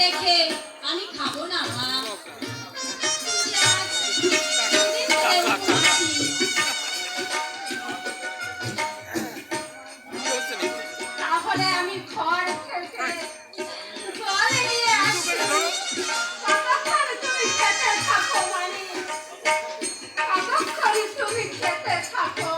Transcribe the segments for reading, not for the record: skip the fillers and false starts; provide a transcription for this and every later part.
রেখে আমি খাবো না মা। তাহলে আমি ঘর থেকে জল নিয়ে আসি, কতক্ষণ তুমি খেতে থাকো মানে, কতক্ষণ তুমি খেতে থাকো।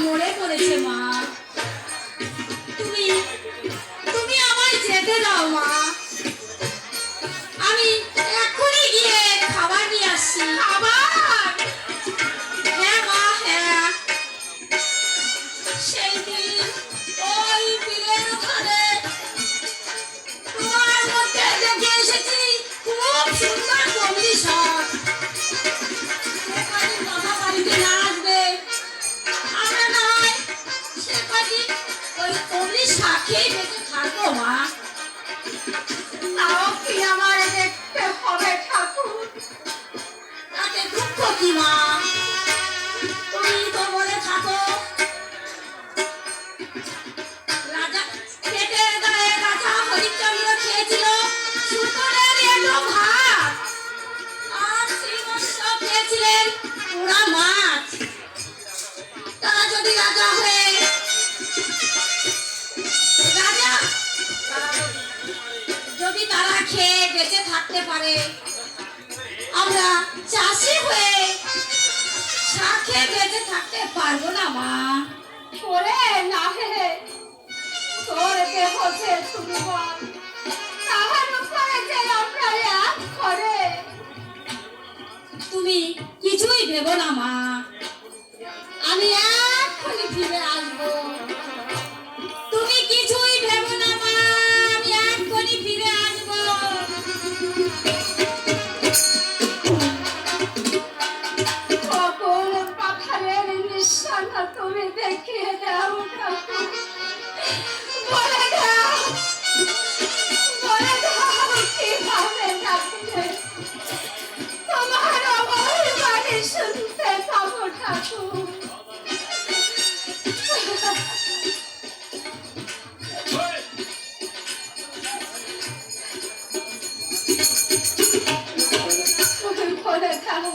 মনে করেছে মা, তুমি একদিন আমার দেখতে হবে ঠাকুর। তাতে দুঃখ কি মা, তুমি তো বলে থাকো রাজা পেটের গায়ে রাজা হরিশ্চন্দ্র খেয়েছিল শুকরের এঁটো ভাত, আর শ্রীমন্ত খেয়েছিলেন পোড়া মাছ। তারা যদি রাজা হয়ে রাজা যদি তারা খেয়ে বেঁচে থাকতে পারে, আমরা চাষি হয়ে শাকে বেঁচে থাকতে পারবো না মা। ওরে না হে, তোর দেহ যে সুনির্মল, তাহার উপরে যে আমরা এক করে। তুমি কিছুই ভেবো না মা, আমি এক্ষুনি ফিরে আসবো। তুমি কিছুই ভেবো না মা, আমি এক্ষুনি ফিরে আসবো। সকল পাথারের নিশানা তুমি দেখিয়ে দাও ঠাকুর। বলে দাও, বলে দাও কিভাবে ডাকলে তোমার অমর বাণী শুনতে পাবো ঠাকুর। বলে দাও